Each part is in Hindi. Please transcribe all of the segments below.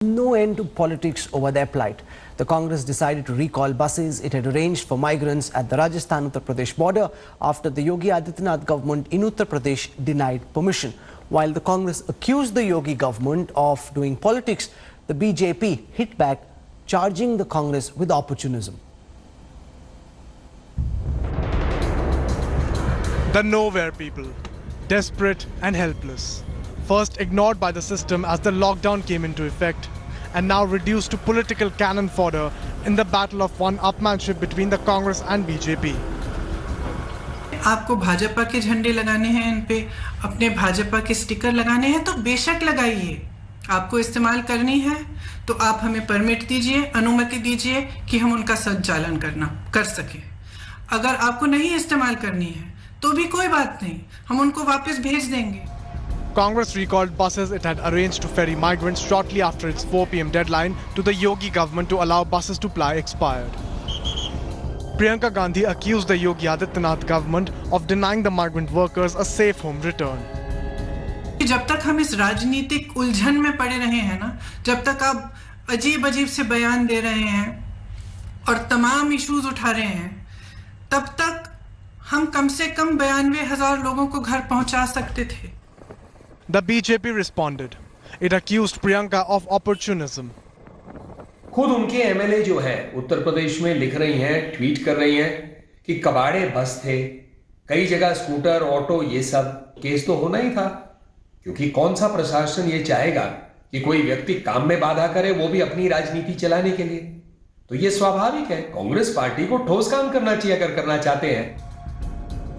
No end to politics over their plight. The Congress decided to recall buses it had arranged for migrants at the Rajasthan-Uttar Pradesh border after the Yogi Adityanath government in Uttar Pradesh denied permission. While the Congress accused the Yogi government of doing politics, the BJP hit back, charging the Congress with opportunism. The nowhere people, desperate and helpless. First ignored by the system as the lockdown came into effect, and now reduced to political cannon fodder in the battle of one-upmanship between the Congress and BJP. आपको भाजपा के झंडे लगाने हैं, इन पे अपने भाजपा के स्टिकर लगाने हैं तो बेशक लगाइए। आपको इस्तेमाल करनी है तो आप हमें परमिट दीजिए, अनुमति दीजिए कि हम उनका संचालन कर सकें। अगर आपको नहीं इस्तेमाल करनी है तो भी कोई बात नहीं, हम उनको वापस भेज देंगे। Congress recalled buses it had arranged to ferry migrants shortly after its 4 p.m. deadline to the Yogi government to allow buses to ply expired. Priyanka Gandhi accused the Yogi Adityanath government of denying the migrant workers a safe home return. जब तक हम इस राजनीतिक उलझन में पड़े रहे हैं ना, जब तक आप अजीब से बयान दे रहे हैं और तमाम इश्यूज उठा रहे हैं, तब तक हम कम से कम 92,000 लोगों को घर पहुंचा सकते थे। The BJP responded. It accused Priyanka of opportunism. खुद उनके एमएलए जो है उत्तर प्रदेश में लिख रही हैं, ट्वीट कर रही हैं कि कबाड़े बस थे, कई जगह स्कूटर, ऑटो, ये सब केस तो होना ही था, क्योंकि कौन सा प्रशासन ये चाहेगा कि कोई व्यक्ति काम में बाधा करे, वो भी अपनी राजनीति चलाने के लिए। तो ये स्वाभाविक है, कांग्रेस पार्टी को ठोस काम करना चाहिए अगर करना चाहते हैं।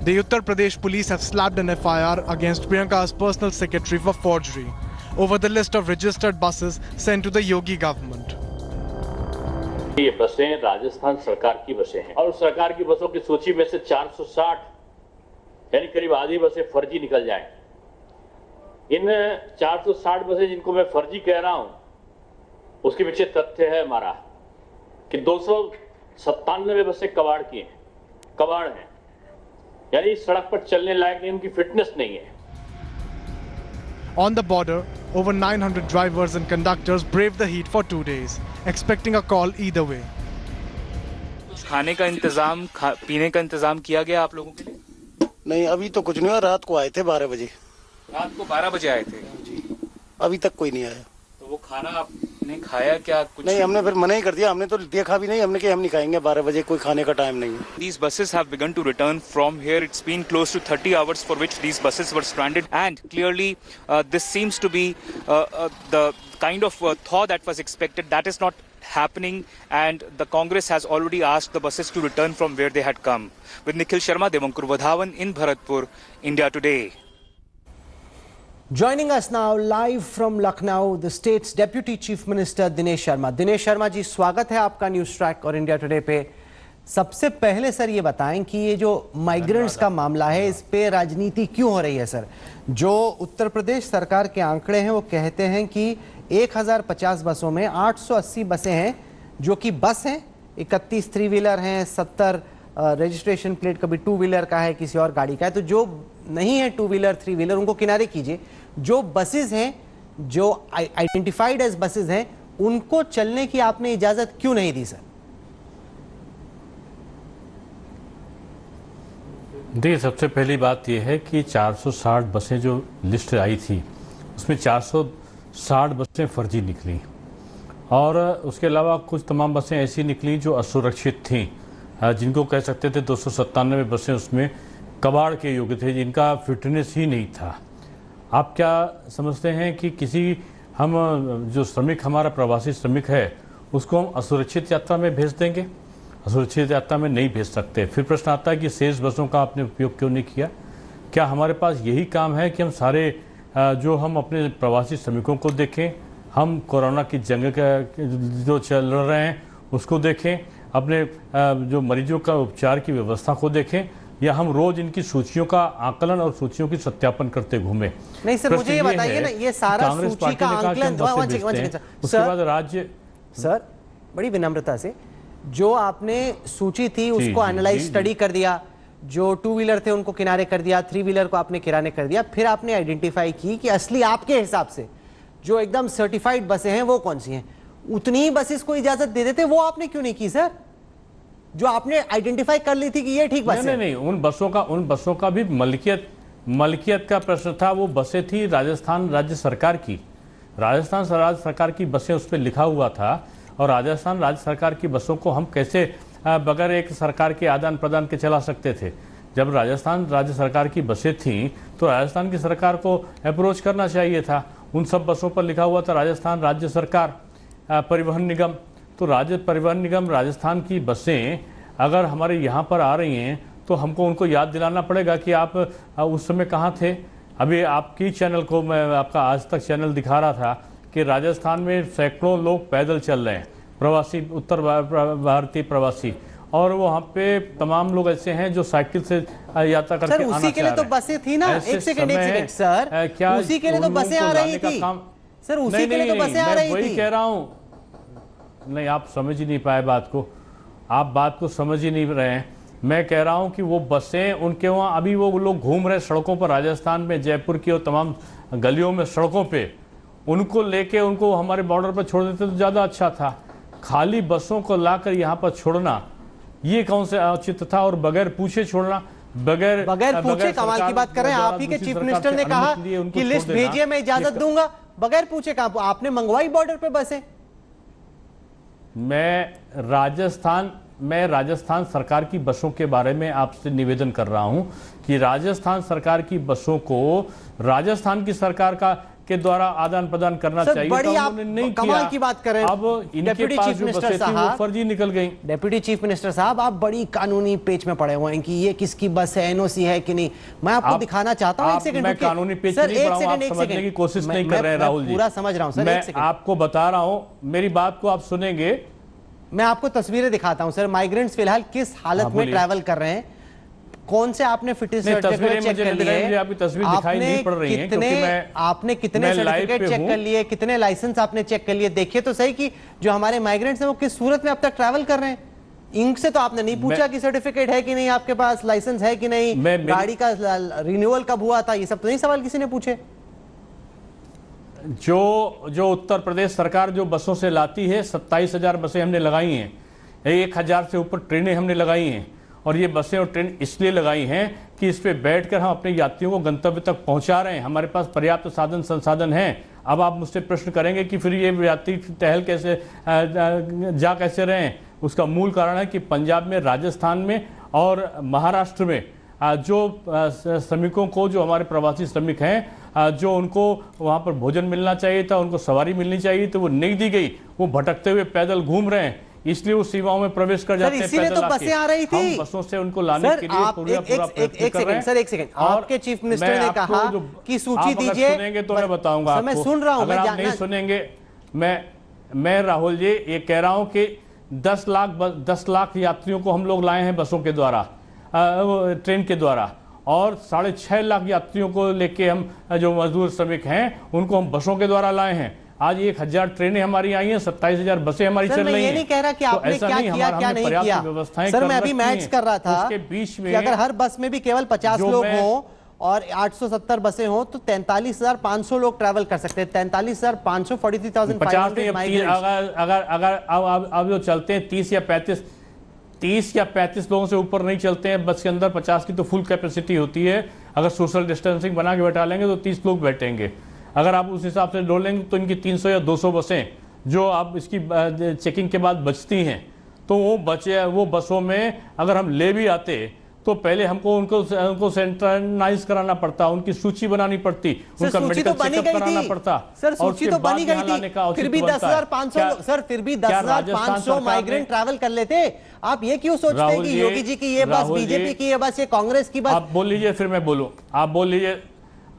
The Uttar Pradesh police have slapped an FIR against Priyanka's personal secretary for forgery over the list of registered buses sent to the Yogi government. ये बसें राजस्थान सरकार की बसें हैं और सरकार की बसों की सूची में से 460 यानी करीब आधी बसें फर्जी निकल जाएं। इन 460 बसें जिनको मैं फर्जी कह रहा हूं, उसके पीछे तथ्य है हमारा कि 297 बसें कबाड़ की हैं, कबाड़ हैं, यानी सड़क पर चलने लायक नहीं, उनकी फिटनेस नहीं है। On the border, over 900 drivers and conductors braved the heat for 2 days, expecting a call either way. खाने का इंतजाम, पीने का इंतजाम किया गया आप लोगों के लिए? नहीं, अभी तो कुछ नहीं हुआ। रात को आए थे 12 बजे। रात को 12 बजे आए थे जी, अभी तक कोई नहीं आया। तो वो खाना आपने खाया क्या? कुछ नहीं, हमने फिर मना ही कर दिया। हमने तो देखा भी नहीं, हमने कहा हम नहीं खाएंगे, 12 बजे कोई खाने का टाइम नहीं है। These buses have begun to return from here. It's been close to 30 hours for which these buses were stranded, and clearly this seems to be the kind of thaw that was expected. That is not happening, and the Congress has already asked the buses to return from where they had come. With Nikhil Sharma, Devankur Vadhavan in Bharatpur, India Today. Joining us now live from Lucknow, the state's Deputy Chief Minister Dinesh Sharma. Dinesh Sharma ji, स्वागत है आपका न्यूज़ ट्रैक और इंडिया टुडे पे। सबसे पहले सर ये बताएं कि ये जो माइग्रेंट्स का मामला है, इस पे राजनीति क्यों हो रही है सर? जो उत्तर प्रदेश सरकार के आंकड़े हैं वो कहते हैं कि 1050 बसों में 880 बसें हैं जो कि बस हैं, 31 थ्री व्हीलर हैं, 70 रजिस्ट्रेशन प्लेट कभी टू व्हीलर का है, किसी और गाड़ी का है। तो जो नहीं है टू व्हीलर, थ्री व्हीलर, उनको किनारे कीजिए। जो बसेस हैं, जो आइडेंटिफाइड एज बसेस हैं, उनको चलने की आपने इजाजत क्यों नहीं दी सर? देखिए, सबसे पहली बात यह है कि 460 बसें जो लिस्ट आई थी उसमें 460 बसें फर्जी निकली और उसके अलावा कुछ तमाम बसें ऐसी निकली जो असुरक्षित थीं, जिनको कह सकते थे 297 बसें उसमें कबाड़ के योग्य थे, जिनका फिटनेस ही नहीं था। आप क्या समझते हैं कि किसी हम जो श्रमिक, हमारा प्रवासी श्रमिक है, उसको हम असुरक्षित यात्रा में भेज देंगे? असुरक्षित यात्रा में नहीं भेज सकते। फिर प्रश्न आता है कि शेष बसों का आपने उपयोग क्यों नहीं किया? क्या हमारे पास यही काम है कि हम सारे जो हम अपने प्रवासी श्रमिकों को देखें, हम कोरोना की जंग जो चल रहे हैं उसको देखें, अपने जो मरीजों का उपचार की व्यवस्था को देखें, या हम रोज इनकी सूचियों का आकलन और सूचियों की सत्यापन करते घूमे? नहीं सर, मुझे ये बताइए ना, ये सारा सूची का आकलन, उसके बाद राज्य सर बड़ी विनम्रता से, जो आपने सूची थी उसको एनालाइज स्टडी कर दिया, जो टू व्हीलर थे उनको किनारे कर दिया, थ्री व्हीलर को आपने किनारे कर दिया, फिर आपने आइडेंटिफाई की कि असली आपके हिसाब से जो एकदम सर्टिफाइड बसें हैं वो कौन सी हैं? उतनी ही बसेस को इजाजत दे देते, वो आपने क्यों नहीं की सर? जो आपने आइडेंटिफाई कर ली थी कि ये ठीक बस है। नहीं, उन बसों का भी मलकियत का प्रश्न था। वो बसें थी राजस्थान राज्य सरकार की, राजस्थान राज्य सरकार की बसें उस पर लिखा हुआ था। और राजस्थान राज्य सरकार की बसों को हम कैसे बगैर एक सरकार के आदान प्रदान के चला सकते थे? जब राजस्थान राज्य सरकार की बसें थीं तो राजस्थान की सरकार को अप्रोच करना चाहिए था। उन सब बसों पर लिखा हुआ था राजस्थान राज्य सरकार परिवहन निगम। तो राज्य परिवहन निगम राजस्थान की बसें अगर हमारे यहाँ पर आ रही हैं तो हमको उनको याद दिलाना पड़ेगा कि आप उस समय कहाँ थे। अभी आपकी चैनल को मैं आपका आज तक चैनल दिखा रहा था कि राजस्थान में सैकड़ों लोग पैदल चल रहे हैं, प्रवासी, उत्तर भारतीय प्रवासी, और वहाँ पे तमाम लोग ऐसे हैं जो साइकिल से यात्रा करके आना चाह रहे हैं। उसी के लिए तो बसें थी ना। एक सेकंड सर, क्या उसी के लिए तो बसें आ रही थी सर, उसी के लिए तो बसें आ रही थी। वही कह रहा हूँ, नहीं आप समझ ही नहीं पाए बात को, आप बात को समझ ही नहीं रहे हैं। मैं कह रहा हूं कि वो बसें उनके वहां अभी वो लोग घूम रहे सड़कों पर, राजस्थान में जयपुर की और तमाम गलियों में सड़कों पे, उनको लेके उनको हमारे बॉर्डर पर छोड़ देते तो ज़्यादा अच्छा था। खाली बसों को लाकर यहाँ पर छोड़ना ये कौन से औचित्य था? और बगैर पूछे छोड़ना, बगैर पूछे कमाल की बात कर रहे हैं। आप ही के चीफ मिनिस्टर ने कहा कि लिस्ट भेजिए मैं इजाजत दूंगा, बगैर पूछे कहा आपने मंगवाई बॉर्डर पे बसें। मैं राजस्थान सरकार की बसों के बारे में आपसे निवेदन कर रहा हूं कि राजस्थान सरकार की बसों को राजस्थान की सरकार के द्वारा आदान प्रदान करना चाहिए। बड़ी आप नहीं कमाल की बात कर रहे हैं। अब इनके पास जो बसें थी वो फर्जी निकल गई। डेप्यूटी चीफ मिनिस्टर साहब, आप बड़ी कानूनी पेज में पड़े हुए हैं कि ये किसकी बस है, एनओसी है कि नहीं। मैं आपको दिखाना चाहता हूं। एक सेकंड, मैं कानूनी पेज नहीं पढ़ा हूं, आप समझने की कोशिश नहीं कर रहे हैं राहुल जी। पूरा समझ रहा हूं सर, मैं आपको बता रहा हूं, मेरी बात को आप सुनेंगे। मैं आपको तस्वीरें दिखाता हूं सर। माइग्रेंट्स फिलहाल किस हालत में ट्रैवल कर रहे हैं, कौन से आपने फिटनेस सर्टिफिकेट चेक कर लिए, मुझे आपकी तस्वीर दिखाई नहीं पड़ रही है क्योंकि आपने कितने सर्टिफिकेट चेक कर लिए, कितने लाइसेंस आपने चेक कर लिए। देखिए तो सही कि जो हमारे माइग्रेंट्स हैं वो किस सूरत में अब तक ट्रैवल कर रहे हैं। इनसे तो आपने नहीं पूछा कि सर्टिफिकेट है कि नहीं, आपके पास लाइसेंस है कि नहीं, गाड़ी का रिन्यूअल कब हुआ था, ये सब तो नहीं सवाल किसी ने पूछे। जो उत्तर प्रदेश सरकार जो बसों से लाती है, 27,000 बसें हमने लगाई हैं, 1,000 से ऊपर ट्रेनें हमने लगाई हैं। और ये बसें और ट्रेन इसलिए लगाई हैं कि इस पे बैठकर हम अपने यात्रियों को गंतव्य तक पहुंचा रहे हैं। हमारे पास पर्याप्त साधन संसाधन हैं। अब आप मुझसे प्रश्न करेंगे कि फिर ये यात्री टहल कैसे जा कैसे रहे हैं? उसका मूल कारण है कि पंजाब में, राजस्थान में और महाराष्ट्र में जो श्रमिकों को, जो हमारे प्रवासी श्रमिक हैं, जो उनको वहाँ पर भोजन मिलना चाहिए था, उनको सवारी मिलनी चाहिए तो वो नहीं दी गई। वो भटकते हुए पैदल घूम रहे हैं, इसलिए वो सीमाओं में प्रवेश कर जाते हैं। इसीलिए तो बसें आ रही थी। हम बसों से उनको लाने के लिए पूरा प्रयत्न कर रहे हैं। सर एक सेकंड, आपके चीफ मिनिस्टर ने कहा कि सूची दीजिए। सुनेंगे तो मैं बताऊंगा आपको। मैं सुन रहा हूं। अगर आप नहीं सुनेंगे, मैं राहुल जी ये कह रहा हूं कि 10 लाख यात्रियों को हम लोग लाए हैं बसों के द्वारा, ट्रेन के द्वारा, और 6.5 लाख यात्रियों को लेके हम जो मजदूर श्रमिक हैं उनको हम बसों के द्वारा लाए हैं। आज 1,000 ट्रेनें हमारी आई हैं, 27,000 बसें हमारी चल रही हैं। ये नहीं कह रहा कि आपने क्या किया क्या नहीं किया। सर मैं अभी मैच कर रहा था उसके बीच में अगर हर बस में भी केवल 50 लोग हों और 870 बसें हों तो 43,500 लोग ट्रैवल कर सकते हैं। 43,500, 43,500 माइग्रेंट्स। अगर अब जो चलते हैं 30 या 35 लोगों से ऊपर नहीं चलते हैं बस के अंदर। 50 की तो फुल कैपेसिटी होती है। अगर सोशल डिस्टेंसिंग बना के बैठा लेंगे तो 30 लोग बैठेंगे। अगर आप उस हिसाब से जोड़ लेंगे तो इनकी 300 या 200 बसें जो आप इसकी चेकिंग के बाद बचती हैं, तो वो बसों में अगर हम ले भी आते तो पहले हमको उनको सेंट्रलाइज कराना पड़ता, उनकी सूची बनानी पड़ती, उनका मेडिकल चेकअप कराना पड़ता। सर सूची तो बनी गई थी, फिर भी 10,500 सर, फिर भी 10,500 माइग्रेंट ट्रैवल कर लेते। आप ये क्यों सोचते हैं कि योगी जी की ये बस, बीजेपी की ये बस, ये कांग्रेस की बस? आप बोल लीजिए फिर मैं बोलूं। आप बोल लीजिए,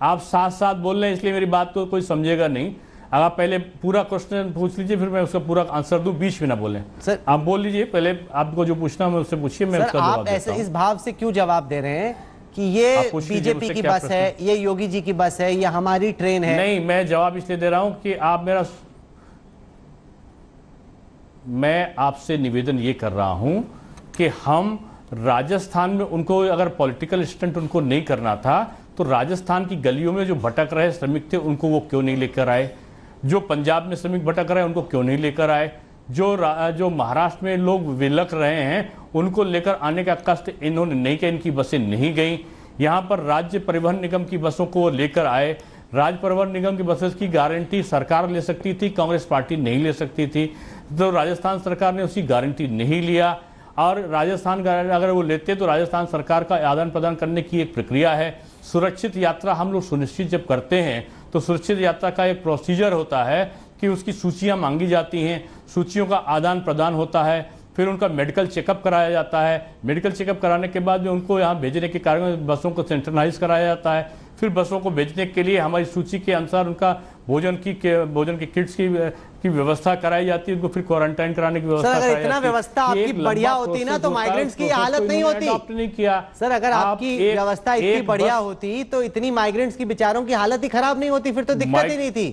आप साथ साथ बोल रहे हैं इसलिए मेरी बात को कोई समझेगा नहीं। अगर आप पहले पूरा क्वेश्चन पूछ लीजिए फिर मैं उसका पूरा आंसर दूं, बीच में ना बोलें। सर आप बोल लीजिए, पहले आपको जो पूछना है उससे पूछिए, मैं उसका जवाब देता हूं। आप ऐसे इस भाव से क्यों जवाब दे रहे हैं कि ये बीजेपी की बस है, ये योगी जी की बस है, ये हमारी ट्रेन है? नहीं, मैं जवाब इसलिए दे रहा हूं कि मैं आपसे निवेदन ये कर रहा हूं कि हम राजस्थान में उनको अगर पॉलिटिकल स्टंट उनको नहीं करना था तो राजस्थान की गलियों में जो भटक रहे श्रमिक थे उनको वो क्यों नहीं लेकर आए? जो पंजाब में श्रमिक भटक रहे हैं उनको क्यों नहीं लेकर आए? जो महाराष्ट्र में लोग विलक रहे हैं उनको लेकर आने का कष्ट इन्होंने नहीं किया, इनकी बसें नहीं गई। यहाँ पर राज्य परिवहन निगम की बसों को लेकर आए। राज्य परिवहन निगम की बसेस की गारंटी सरकार ले सकती थी, कांग्रेस पार्टी नहीं ले सकती थी। तो राजस्थान सरकार ने उसकी गारंटी नहीं लिया, और राजस्थान अगर वो लेते तो राजस्थान सरकार का आदान प्रदान करने की एक प्रक्रिया है। सुरक्षित यात्रा हम लोग सुनिश्चित जब करते हैं तो सुरक्षित यात्रा का एक प्रोसीजर होता है कि उसकी सूचियां मांगी जाती हैं, सूचियों का आदान प्रदान होता है, फिर उनका मेडिकल चेकअप कराया जाता है। मेडिकल चेकअप कराने के बाद में उनको यहाँ भेजने के कारण बसों को सेंट्रलाइज कराया जाता है। फिर बसों को भेजने के लिए हमारी सूची के अनुसार उनका भोजन की किट्स की व्यवस्था कराई जाती है, उनको फिर क्वारंटाइन कराने की व्यवस्था कराई जाती है। अगर इतना व्यवस्था आपकी बढ़िया होती ना तो माइग्रेंट्स की हालत नहीं होती। नहीं किया सर, अगर आपकी व्यवस्था इतनी बढ़िया होती तो इतनी माइग्रेंट्स की बेचारों की हालत ही खराब नहीं होती, फिर तो दिक्कत ही नहीं थी।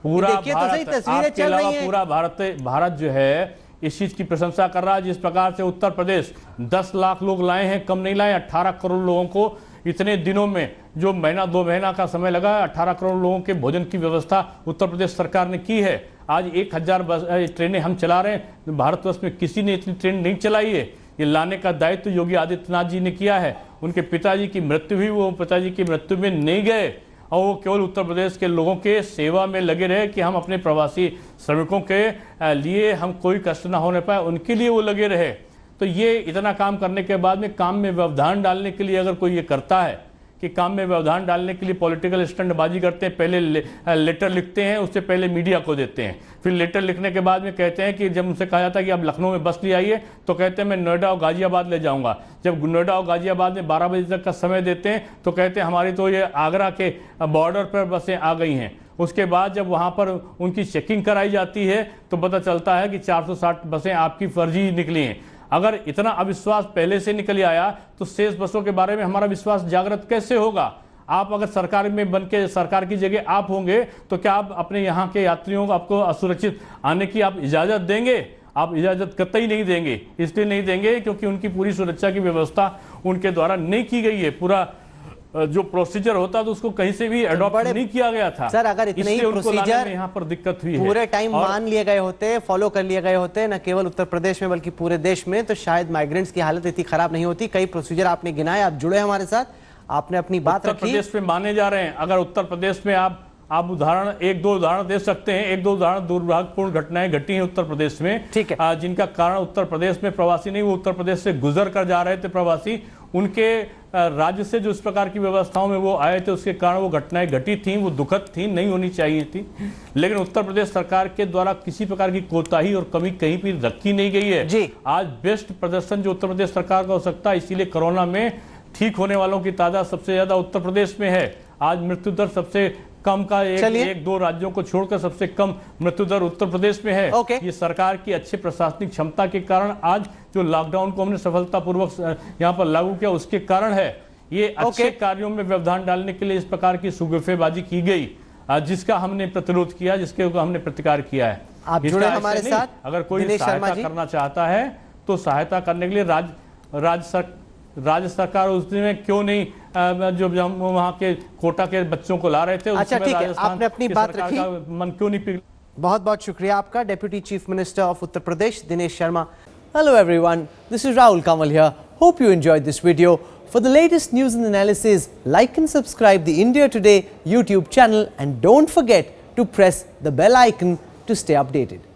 पूरा देखिए तो सही, तस्वीरें चल रही हैं। पूरा भारत जो है इस चीज की प्रशंसा कर रहा है। जिस प्रकार से उत्तर प्रदेश 10 लाख लोग लाए हैं, कम नहीं लाए, 18 करोड़ लोगों को इतने दिनों में, जो महीना 2 महीना का समय लगा, 18 करोड़ लोगों के भोजन की व्यवस्था उत्तर प्रदेश सरकार ने की है। आज 1000 ट्रेनें हम चला रहे हैं, भारतवर्ष में किसी ने इतनी ट्रेन नहीं चलाई है। ये लाने का दायित्व योगी आदित्यनाथ जी ने किया है। उनके पिताजी की मृत्यु हुई, वो पिताजी की मृत्यु में नहीं गए और वो केवल उत्तर प्रदेश के लोगों के सेवा में लगे रहे कि हम अपने प्रवासी श्रमिकों के लिए हम कोई कष्ट ना होने पाए, उनके लिए वो लगे रहे। तो ये इतना काम करने के बाद में काम में व्यवधान डालने के लिए अगर कोई ये करता है कि काम में व्यवधान डालने के लिए पॉलिटिकल स्टंटबाजी करते हैं, पहले लेटर लिखते हैं, उससे पहले मीडिया को देते हैं, फिर लेटर लिखने के बाद में कहते हैं कि जब उनसे कहा जाता है कि आप लखनऊ में बस ले आइए तो कहते हैं मैं नोएडा और गाजियाबाद ले जाऊंगा। जब नोएडा और गाजियाबाद में 12 बजे तक का समय देते हैं तो कहते हैं हमारी तो ये आगरा के बॉर्डर पर बसें आ गई हैं। उसके बाद जब वहाँ पर उनकी चेकिंग कराई जाती है तो पता चलता है कि 460 बसें आपकी फर्जी निकली हैं। अगर इतना अविश्वास पहले से निकल आया तो शेष बसों के बारे में हमारा विश्वास जागृत कैसे होगा? आप अगर सरकार में बन के सरकार की जगह आप होंगे तो क्या आप अपने यहाँ के यात्रियों को आपको असुरक्षित आने की आप इजाज़त देंगे? आप इजाज़त कतई नहीं देंगे। इसलिए नहीं देंगे क्योंकि उनकी पूरी सुरक्षा की व्यवस्था उनके द्वारा नहीं की गई है। पूरा जो प्रोसीजर होता तो उसको कहीं से भी अडॉप्ट नहीं किया गया था। सर, अगर इतने ही प्रोसीजर यहाँ पर दिक्कत हुई पूरे टाइम मान लिए गए होते, फॉलो कर लिए गए होते, न केवल उत्तर प्रदेश में बल्कि पूरे देश में, तो शायद माइग्रेंट्स की हालत इतनी खराब नहीं होती। कई प्रोसीजर आपने गिनाए, आप जुड़े हमारे साथ, आपने अपनी बात रखी। उत्तर प्रदेश में माने जा रहे हैं। अगर उत्तर प्रदेश में आप उदाहरण 1-2 उदाहरण दे सकते हैं, 1-2 उदाहरण दुर्भाग्यपूर्ण घटनाएं घटी हैं उत्तर प्रदेश में, ठीक है, जिनका कारण उत्तर प्रदेश में प्रवासी नहीं, वो उत्तर प्रदेश से गुजर कर जा रहे थे प्रवासी, उनके राज्य से जो इस प्रकार की व्यवस्थाओं में वो आए थे उसके कारण वो घटनाएं घटी थी, वो दुखद थी, नहीं होनी चाहिए थी। लेकिन उत्तर प्रदेश सरकार के द्वारा किसी प्रकार की कोताही और कमी कहीं भी रखी नहीं गई है जी। आज बेस्ट प्रदर्शन जो उत्तर प्रदेश सरकार का हो सकता है, इसीलिए कोरोना में ठीक होने वालों की तादाद सबसे ज्यादा उत्तर प्रदेश में है। आज मृत्यु दर सबसे कम का 1-2 राज्यों को छोड़कर सबसे कम मृत्यु दर उत्तर प्रदेश में है। ये सरकार की अच्छी प्रशासनिक क्षमता के कारण आज जो लॉकडाउन को हमने सफलतापूर्वक यहाँ पर लागू किया उसके कारण है। ये अच्छे कार्यों में व्यवधान डालने के लिए इस प्रकार की सुगफेबाजी की गई, जिसका हमने प्रतिरोध किया, जिसके हमने प्रतिकार किया है। आप जुड़े हमारे साथ। अगर कोई सहायता करना चाहता है तो सहायता करने के लिए राज्य सरकार उस दिन में क्यों नहीं जो वहाँ के कोटा के बच्चों को ला रहे थे, अच्छा ठीक है, आपने अपनी बात रखी, मन क्यों नहीं पिघला? बहुत बहुत शुक्रिया आपका। Deputy chief minister of Uttar Pradesh Dinesh Sharma. Hello everyone, this is Rahul Kamal here. Hope you enjoyed this video. For the latest news and analysis, like and subscribe the India Today YouTube channel and don't forget to press the bell icon to stay updated.